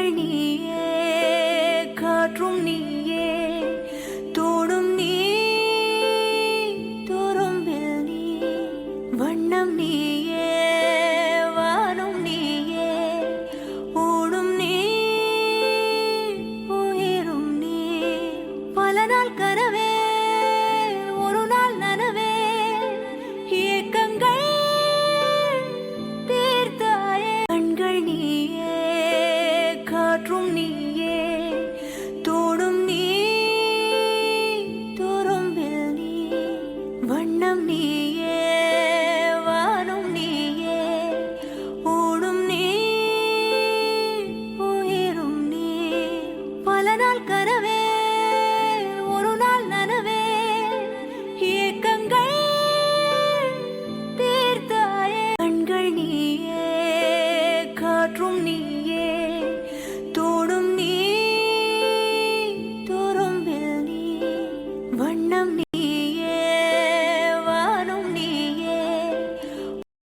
கண்கள் நீயே காற்றும் நீயே தோடும் நீ துரும்பில் நீ வண்ணம் நீயே வானும் நீயே ஓடும் நீ உயிரும் நீ பல நாள் கனவே ஒரு நாள் நனவே ஏக்கங்கள் தீர்த்தாயே கண்கள் நீயே காற்றும் நீ